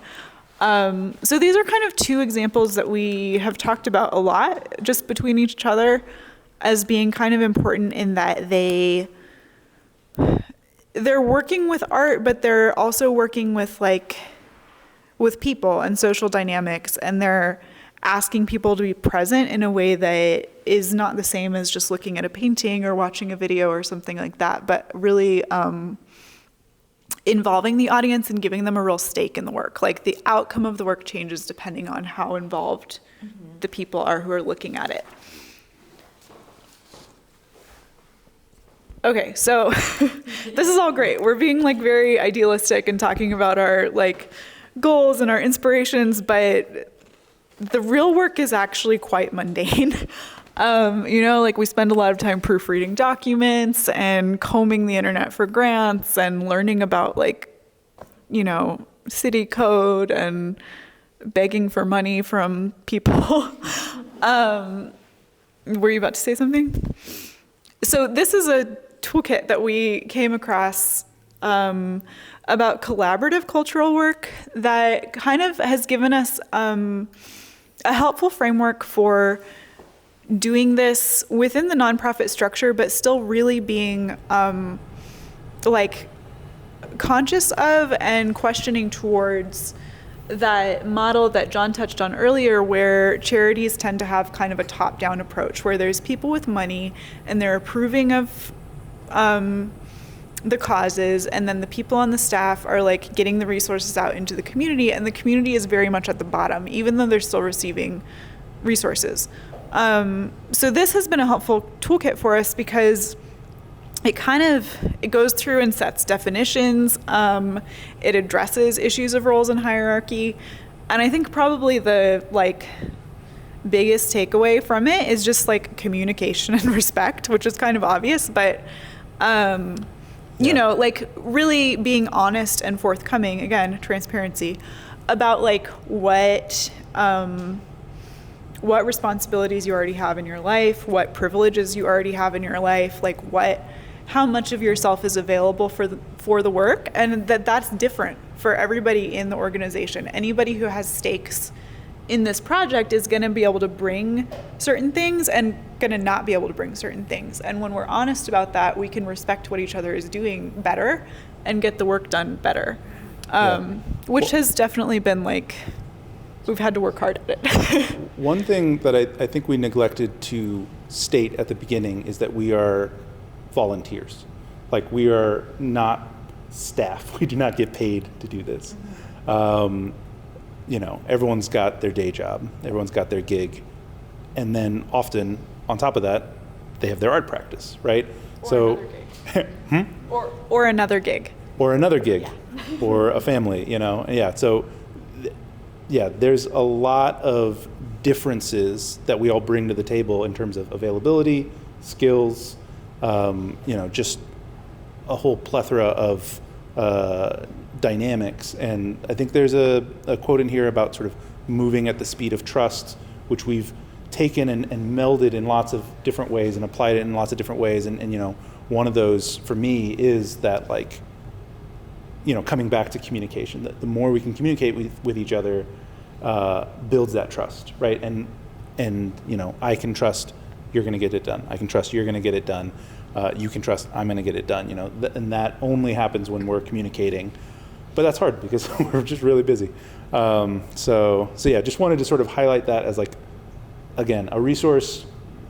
So these are kind of two examples that we have talked about a lot just between each other as being kind of important in that they're working with art, but they're also working with people and social dynamics, and they're asking people to be present in a way that is not the same as just looking at a painting or watching a video or something like that, but really involving the audience and giving them a real stake in the work. Like the outcome of the work changes depending on how involved the people are who are looking at it. Okay, so this is all great. We're being like very idealistic and talking about our like goals and our inspirations, but the real work is actually quite mundane. Like we spend a lot of time proofreading documents and combing the internet for grants and learning about city code and begging for money from people. Were you about to say something? So this is a toolkit that we came across about collaborative cultural work that kind of has given us a helpful framework for doing this within the nonprofit structure, but still really being like conscious of and questioning towards that model that John touched on earlier, where charities tend to have kind of a top-down approach, where there's people with money and they're approving of the causes, and then the people on the staff are like getting the resources out into the community, and the community is very much at the bottom, even though they're still receiving resources. So this has been a helpful toolkit for us because it goes through and sets definitions. It addresses issues of roles and hierarchy. And I think probably the biggest takeaway from it is just like communication and respect, which is kind of obvious, but you know, like really being honest and forthcoming, again, transparency, about like what responsibilities you already have in your life, what privileges you already have in your life, like how much of yourself is available for the work, and that's different for everybody in the organization. Anybody who has stakes in this project is going to be able to bring certain things and going to not be able to bring certain things. And when we're honest about that, we can respect what each other is doing better and get the work done better, which has definitely been like, we've had to work hard at it. One thing that I think we neglected to state at the beginning is that we are volunteers. Like, we are not staff. We do not get paid to do this. You know, everyone's got their day job, everyone's got their gig, and then often on top of that, they have their art practice, right? Or another gig. Or another gig, Yeah. or a family, you know. Yeah. So, yeah, there's a lot of differences that we all bring to the table in terms of availability, skills, you know, just a whole plethora of dynamics. And I think there's a quote in here about sort of moving at the speed of trust, which we've taken and melded in lots of different ways and applied it in lots of different ways. And you know, one of those for me is that, like, you know, coming back to communication, that the more we can communicate with each other, builds that trust, right? And you know, I can trust you're going to get it done. I can trust you're going to get it done. You can trust I'm going to get it done. You know, and that only happens when we're communicating. But that's hard because we're just really busy. So yeah, just wanted to sort of highlight that as, like, again, a resource.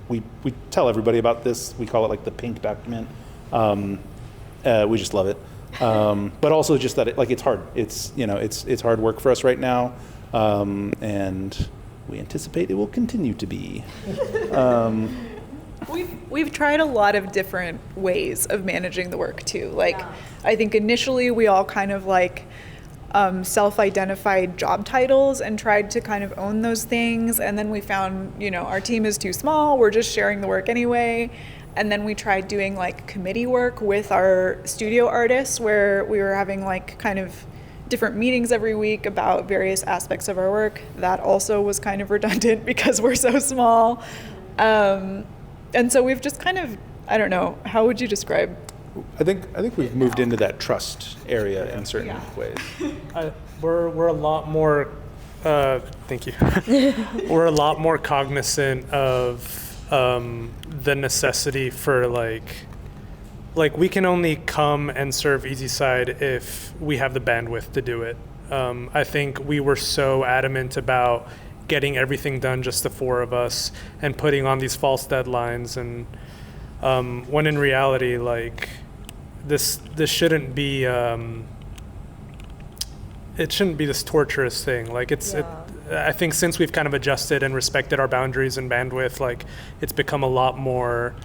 We tell everybody about this. We call it like the pink document. We just love it. But also just that it's hard. It's, you know, it's hard work for us right now, and we anticipate it will continue to be. We've tried a lot of different ways of managing the work too. Like, I think initially we all kind of like self-identified job titles and tried to kind of own those things. And then we found, you know, our team is too small. We're just sharing the work anyway. And then we tried doing like committee work with our studio artists, where we were having like kind of different meetings every week about various aspects of our work. That also was kind of redundant because we're so small. And so we've just kind of, I don't know, how would you describe? I think we've moved into that trust area in certain ways. We're a lot more, thank you. We're a lot more cognizant of the necessity for like we can only come and serve Easyside if we have the bandwidth to do it. I think we were so adamant about getting everything done, just the four of us, and putting on these false deadlines, and when in reality, like, this shouldn't be it shouldn't be this torturous thing. Like, I think since we've kind of adjusted and respected our boundaries and bandwidth, like, it's become a lot more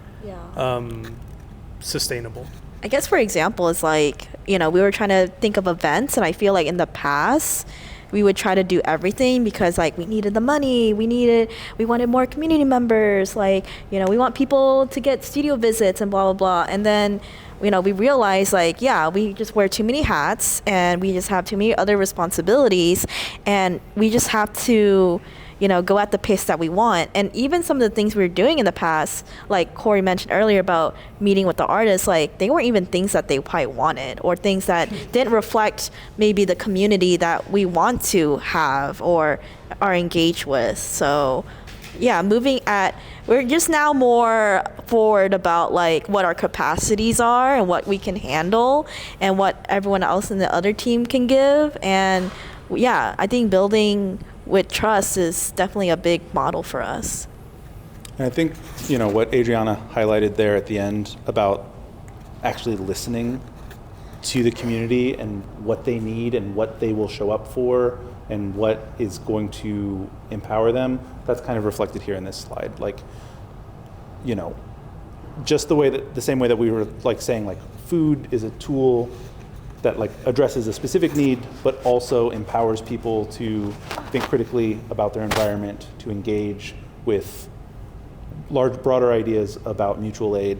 sustainable. I guess, for example, is like, you know, we were trying to think of events, and I feel like in the past we would try to do everything because, like, we needed the money, we wanted more community members, like, you know, we want people to get studio visits and blah blah blah. And then, you know, we realized, like, yeah, we just wear too many hats and we just have too many other responsibilities, and we just have to, you know, go at the pace that we want. And even some of the things we were doing in the past, like Corrie mentioned earlier about meeting with the artists, like, they weren't even things that they probably wanted, or things that didn't reflect maybe the community that we want to have or are engaged with. So we're just now more forward about like what our capacities are and what we can handle and what everyone else in the other team can give. And yeah, I think building with trust is definitely a big model for us. And I think, what Adrianna highlighted there at the end about actually listening to the community and what they need and what they will show up for and what is going to empower them, that's kind of reflected here in this slide. Like, just the same way that we were like saying, like, food is a tool that like addresses a specific need, but also empowers people to think critically about their environment, to engage with broader ideas about mutual aid.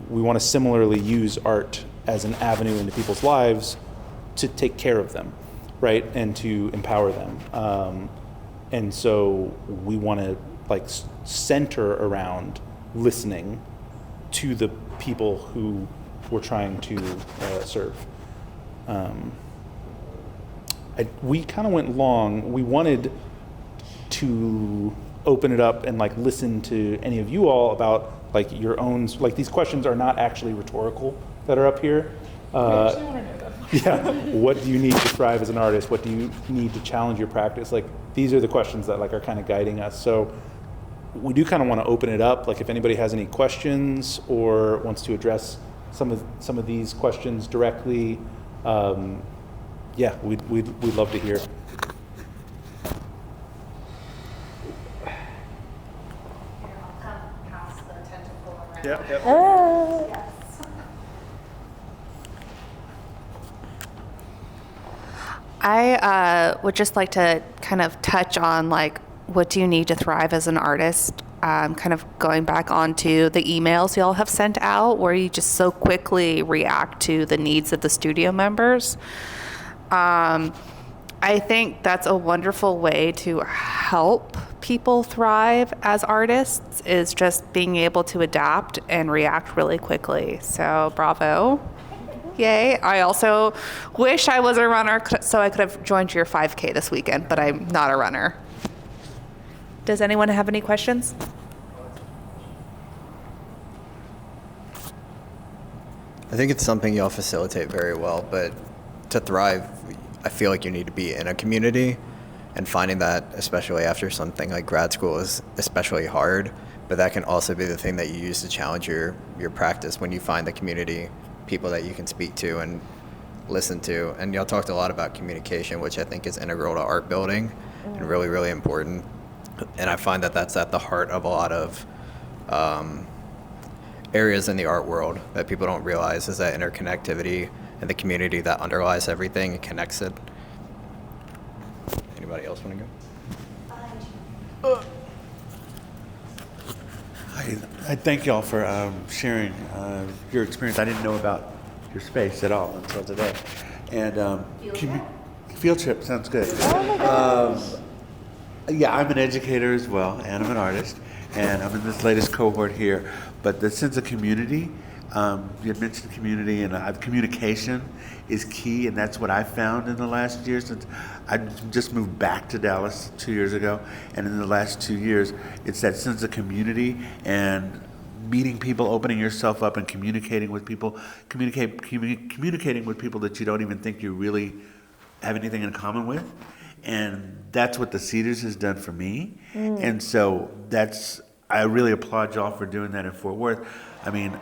We want to similarly use art as an avenue into people's lives to take care of them, right, and to empower them. And so we want to like center around listening to the people who we're trying to serve. We kind of went long. We wanted to open it up and like listen to any of you all about like your own, like these questions are not actually rhetorical that are up here. Yeah, what do you need to thrive as an artist? What do you need to challenge your practice? Like these are the questions that like are kind of guiding us. So we do kind of want to open it up. Like if anybody has any questions or wants to address some of these questions directly, yeah, we'd love to hear. Yep. I would just like to kind of touch on like what do you need to thrive as an artist, kind of going back onto the emails y'all have sent out where you just so quickly react to the needs of the studio members. I think that's a wonderful way to help people thrive as artists, is just being able to adapt and react really quickly. So bravo. Yay. I also wish I was a runner so I could have joined your 5K this weekend, but I'm not a runner. Does anyone have any questions? I think it's something y'all facilitate very well, but to thrive, I feel like you need to be in a community, and finding that, especially after something like grad school, is especially hard, but that can also be the thing that you use to challenge your practice when you find the community, people that you can speak to and listen to. And y'all talked a lot about communication, which I think is integral to art building and really, really important. And I find that that's at the heart of a lot of areas in the art world that people don't realize, is that interconnectivity and the community that underlies everything and connects it. Anybody else want to go? I thank y'all for sharing your experience. I didn't know about your space at all until today. And field trip sounds good. Yeah, I'm an educator as well, and I'm an artist, and I'm in this latest cohort here. But the sense of community, you had mentioned community, and communication is key, and that's what I found in the last year since I just moved back to Dallas 2 years ago. And in the last 2 years, it's that sense of community and meeting people, opening yourself up and communicating with people, communicating with people that you don't even think you really have anything in common with. And that's what the Cedars has done for me. And so I really applaud y'all for doing that in Fort Worth. I mean,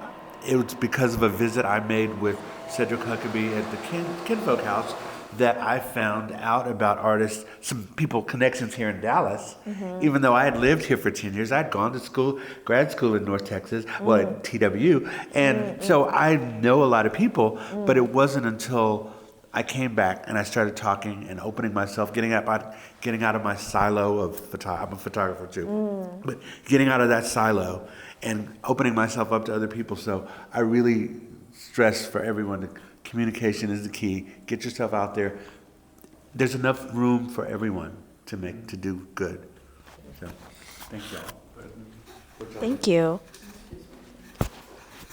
it was because of a visit I made with Cedric Huckabee at the Kinfolk House that I found out about artists, some people, connections here in Dallas. Even though I had lived here for 10 years, I'd gone to school, grad school in North Texas, well, at TW. And so I know a lot of people, but it wasn't until I came back and I started talking and opening myself, getting out of my silo of I'm a photographer too, but getting out of that silo and opening myself up to other people. So I really stress for everyone that communication is the key. Get yourself out there. There's enough room for everyone to do good. So thank you all. Thank you.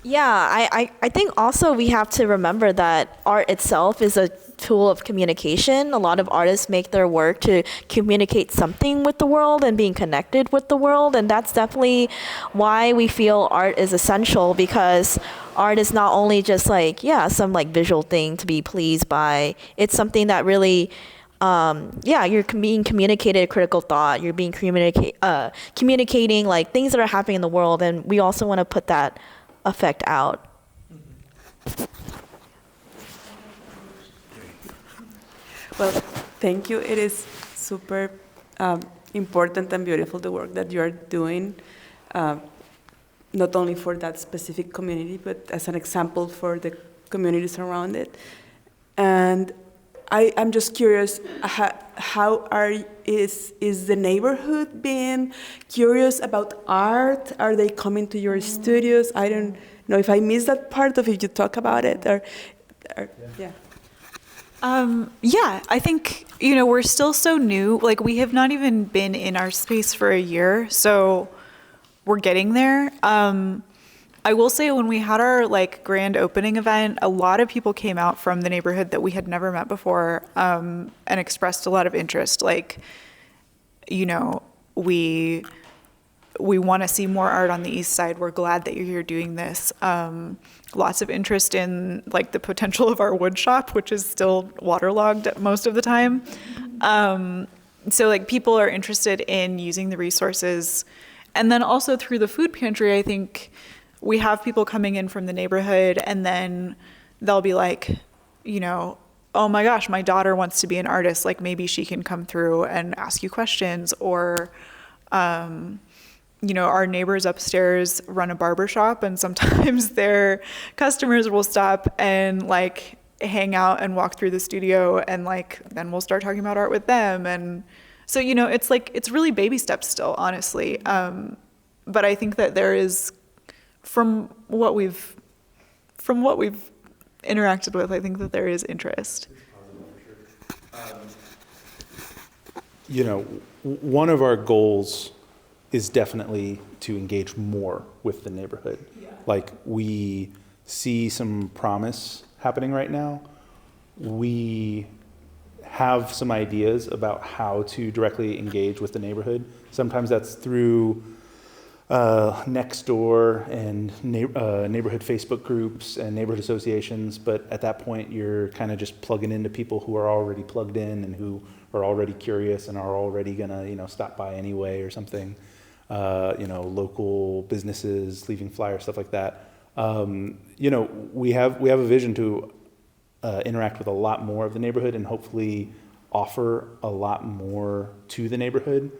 Yeah, I think also we have to remember that art itself is a tool of communication. A lot of artists make their work to communicate something with the world and being connected with the world. And that's definitely why we feel art is essential, because art is not only just like, some like visual thing to be pleased by. It's something that really, you're being communicated critical thought. You're being communicating like things that are happening in the world. And we also want to put that effect out. Well, thank you. It is super important and beautiful, the work that you're doing, not only for that specific community, but as an example for the communities around it. And I'm just curious, is the neighborhood being curious about art? Are they coming to your studios? I don't know if I missed that part of it. You talk about it, yeah. I think, we're still so new. Like, we have not even been in our space for a year, so we're getting there. I will say, when we had our grand opening event, a lot of people came out from the neighborhood that we had never met before, and expressed a lot of interest. We want to see more art on the East Side. We're glad that you're here doing this. Lots of interest in the potential of our wood shop, which is still waterlogged most of the time. So people are interested in using the resources. And then also through the food pantry, I think we have people coming in from the neighborhood, and then they'll be like, oh my gosh, my daughter wants to be an artist. Maybe she can come through and ask you questions. Or, our neighbors upstairs run a barber shop, and sometimes their customers will stop and hang out and walk through the studio, and then we'll start talking about art with them. And so, it's really baby steps still, honestly. But I think that there is, from what we've interacted with, I think that there is interest. One of our goals is definitely to engage more with the neighborhood. We see some promise happening right now. We have some ideas about how to directly engage with the neighborhood. Sometimes that's through Nextdoor and neighborhood Facebook groups and neighborhood associations, but at that point you're kind of just plugging into people who are already plugged in and who are already curious and are already gonna stop by anyway or something. Local businesses leaving flyers, stuff like that. We have a vision to interact with a lot more of the neighborhood and hopefully offer a lot more to the neighborhood.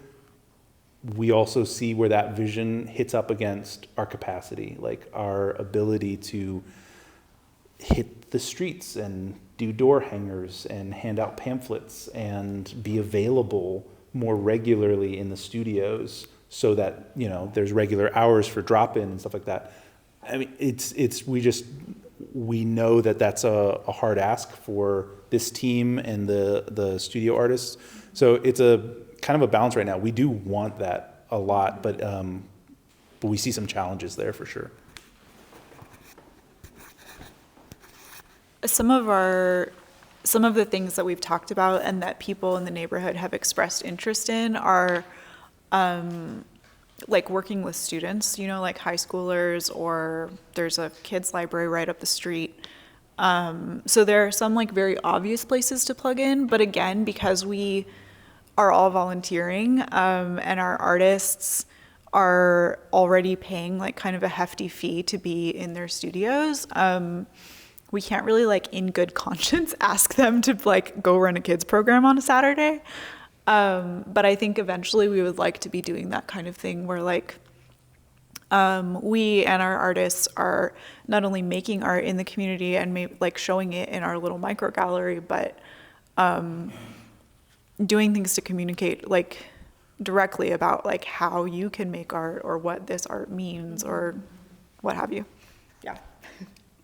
We also see where that vision hits up against our capacity, our ability to hit the streets and do door hangers and hand out pamphlets and be available more regularly in the studios, so that there's regular hours for drop-in and stuff like that. I mean, we know that that's a hard ask for this team and the studio artists. So it's a kind of a balance right now. We do want that a lot, but we see some challenges there for sure. Some of the things that we've talked about and that people in the neighborhood have expressed interest in are working with students, high schoolers, or there's a kids library right up the street. So there are some very obvious places to plug in, but again, because we are all volunteering, and our artists are already paying kind of a hefty fee to be in their studios, we can't really in good conscience ask them to go run a kids program on a Saturday. But I think eventually we would like to be doing that kind of thing where we and our artists are not only making art in the community and showing it in our little micro gallery, but doing things to communicate directly about how you can make art or what this art means or what have you. Yeah.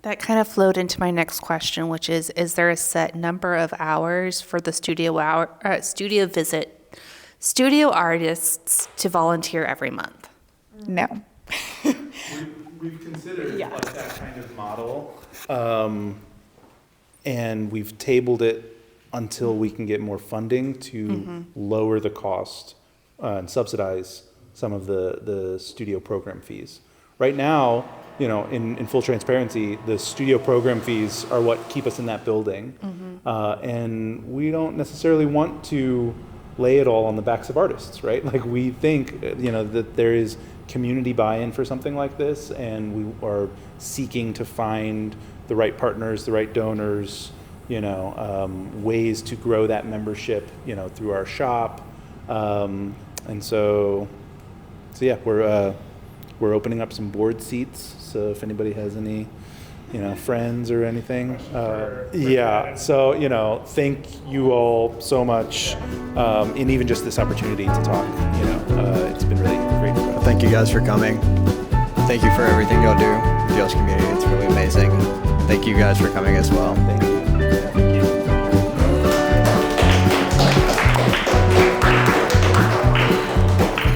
That kind of flowed into my next question, which is there a set number of hours for the studio artists to volunteer every month? No. We've considered that kind of model. and we've tabled it until we can get more funding to lower the cost and subsidize some of the studio program fees. Right now, in full transparency, the studio program fees are what keep us in that building. And we don't necessarily want to lay it all on the backs of artists, right? Like, we think, that there is community buy-in for something like this, and we are seeking to find the right partners, the right donors, ways to grow that membership, through our shop. And so yeah, we're opening up some board seats. So if anybody has any, friends or anything, yeah. So thank you all so much, and even just this opportunity to talk. It's been really great for us. Thank you guys for coming. Thank you for everything y'all do with y'all's community. It's really amazing. Thank you guys for coming as well. Thank you.